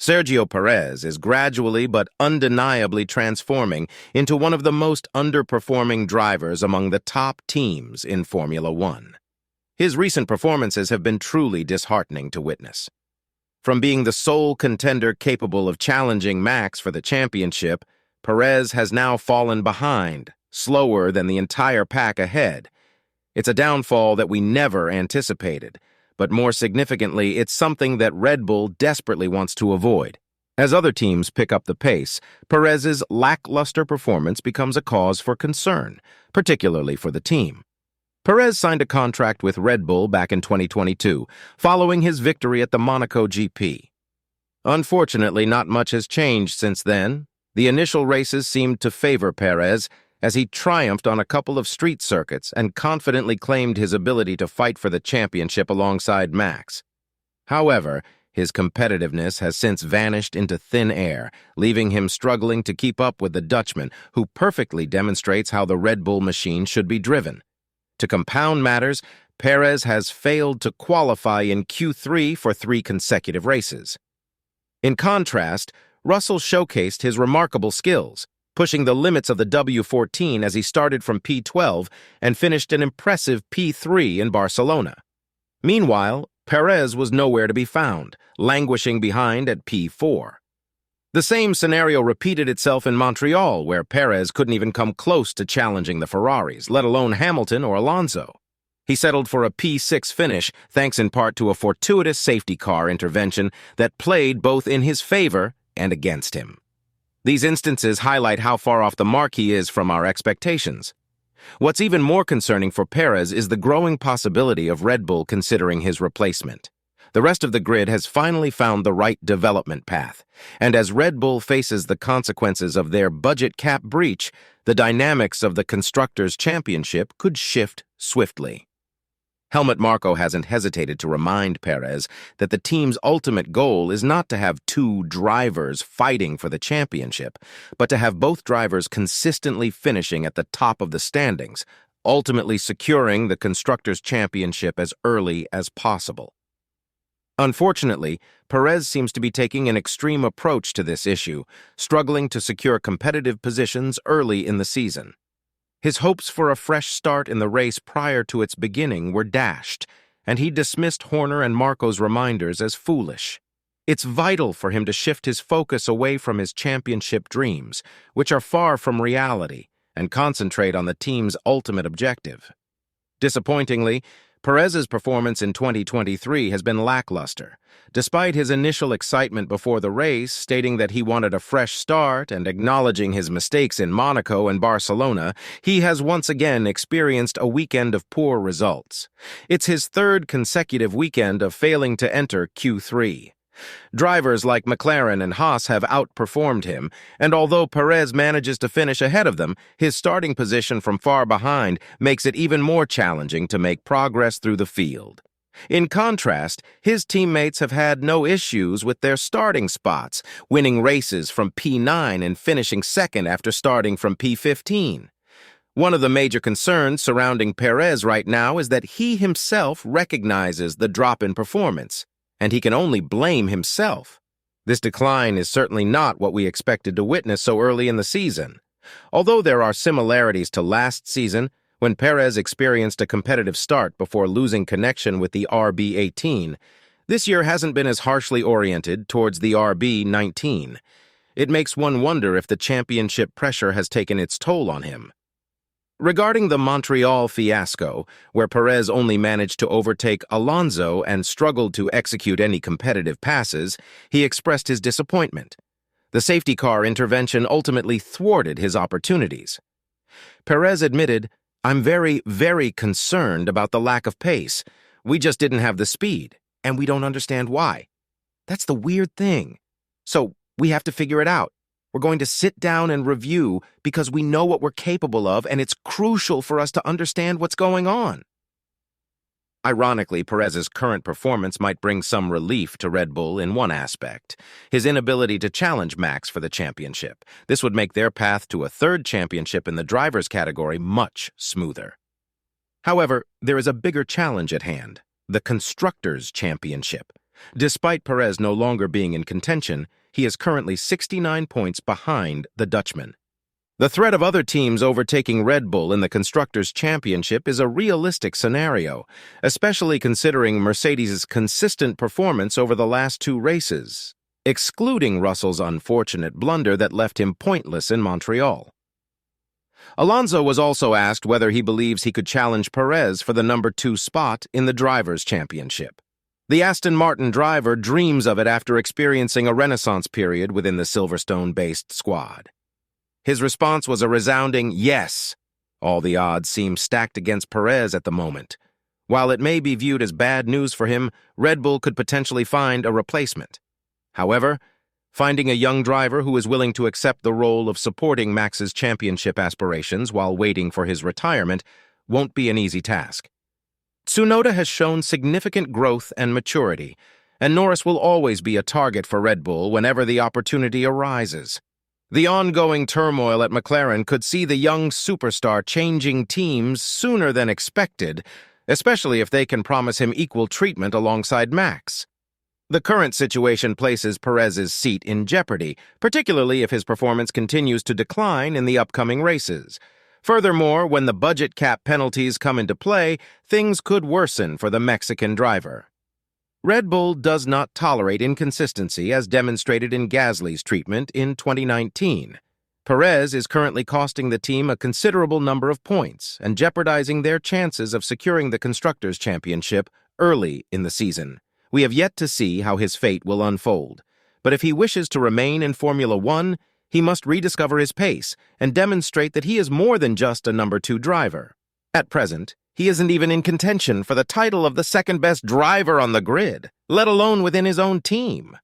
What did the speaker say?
Sergio Perez is gradually but undeniably transforming into one of the most underperforming drivers among the top teams in Formula One. His recent performances have been truly disheartening to witness. From being the sole contender capable of challenging Max for the championship, Perez has now fallen behind, slower than the entire pack ahead. It's a downfall that we never anticipated, but more significantly, it's something that Red Bull desperately wants to avoid. As other teams pick up the pace, Perez's lackluster performance becomes a cause for concern, particularly for the team. Perez signed a contract with Red Bull back in 2022, following his victory at the Monaco GP. Unfortunately, not much has changed since then. The initial races seemed to favor Perez, as he triumphed on a couple of street circuits and confidently claimed his ability to fight for the championship alongside Max. However, his competitiveness has since vanished into thin air, leaving him struggling to keep up with the Dutchman, who perfectly demonstrates how the Red Bull machine should be driven. To compound matters, Perez has failed to qualify in Q3 for 3 consecutive races. In contrast, Russell showcased his remarkable skills, pushing the limits of the W14 as he started from P12 and finished an impressive P3 in Barcelona. Meanwhile, Perez was nowhere to be found, languishing behind at P4. The same scenario repeated itself in Montreal, where Perez couldn't even come close to challenging the Ferraris, let alone Hamilton or Alonso. He settled for a P6 finish, thanks in part to a fortuitous safety car intervention that played both in his favor and against him. These instances highlight how far off the mark he is from our expectations. What's even more concerning for Perez is the growing possibility of Red Bull considering his replacement. The rest of the grid has finally found the right development path, and as Red Bull faces the consequences of their budget cap breach, the dynamics of the Constructors' Championship could shift swiftly. Helmut Marko hasn't hesitated to remind Perez that the team's ultimate goal is not to have 2 drivers fighting for the championship, but to have both drivers consistently finishing at the top of the standings, ultimately securing the Constructors' Championship as early as possible. Unfortunately, Perez seems to be taking an extreme approach to this issue, struggling to secure competitive positions early in the season. His hopes for a fresh start in the race prior to its beginning were dashed, and he dismissed Horner and Marko's reminders as foolish. It's vital for him to shift his focus away from his championship dreams, which are far from reality, and concentrate on the team's ultimate objective. Disappointingly, Perez's performance in 2023 has been lackluster. Despite his initial excitement before the race, stating that he wanted a fresh start and acknowledging his mistakes in Monaco and Barcelona, he has once again experienced a weekend of poor results. It's his 3rd consecutive weekend of failing to enter Q3. Drivers like McLaren and Haas have outperformed him, and although Perez manages to finish ahead of them, his starting position from far behind makes it even more challenging to make progress through the field. In contrast, his teammates have had no issues with their starting spots, winning races from P9 and finishing second after starting from P15. One of the major concerns surrounding Perez right now is that he himself recognizes the drop in performance, and he can only blame himself. This decline is certainly not what we expected to witness so early in the season. Although there are similarities to last season, when Perez experienced a competitive start before losing connection with the RB18, this year hasn't been as harshly oriented towards the RB19. It makes one wonder if the championship pressure has taken its toll on him. Regarding the Montreal fiasco, where Perez only managed to overtake Alonso and struggled to execute any competitive passes, he expressed his disappointment. The safety car intervention ultimately thwarted his opportunities. Perez admitted, "I'm very, very concerned about the lack of pace. We just didn't have the speed, and we don't understand why. That's the weird thing. So we have to figure it out. We're going to sit down and review because we know what we're capable of, and it's crucial for us to understand what's going on." Ironically, Perez's current performance might bring some relief to Red Bull in one aspect: his inability to challenge Max for the championship. This would make their path to a 3rd championship in the drivers' category much smoother. However, there is a bigger challenge at hand: the Constructors' Championship. Despite Perez no longer being in contention, he is currently 69 points behind the Dutchman. The threat of other teams overtaking Red Bull in the Constructors' Championship is a realistic scenario, especially considering Mercedes' consistent performance over the last two races, excluding Russell's unfortunate blunder that left him pointless in Montreal. Alonso was also asked whether he believes he could challenge Perez for the number 2 spot in the Drivers' Championship. The Aston Martin driver dreams of it after experiencing a renaissance period within the Silverstone-based squad. His response was a resounding yes. All the odds seem stacked against Perez at the moment. While it may be viewed as bad news for him, Red Bull could potentially find a replacement. However, finding a young driver who is willing to accept the role of supporting Max's championship aspirations while waiting for his retirement won't be an easy task. Tsunoda has shown significant growth and maturity, and Norris will always be a target for Red Bull whenever the opportunity arises. The ongoing turmoil at McLaren could see the young superstar changing teams sooner than expected, especially if they can promise him equal treatment alongside Max. The current situation places Perez's seat in jeopardy, particularly if his performance continues to decline in the upcoming races. Furthermore, when the budget cap penalties come into play, things could worsen for the Mexican driver. Red Bull does not tolerate inconsistency as demonstrated in Gasly's treatment in 2019. Perez is currently costing the team a considerable number of points and jeopardizing their chances of securing the Constructors' Championship early in the season. We have yet to see how his fate will unfold, but if he wishes to remain in Formula One, he must rediscover his pace and demonstrate that he is more than just a number 2 driver. At present, he isn't even in contention for the title of the second-best driver on the grid, let alone within his own team.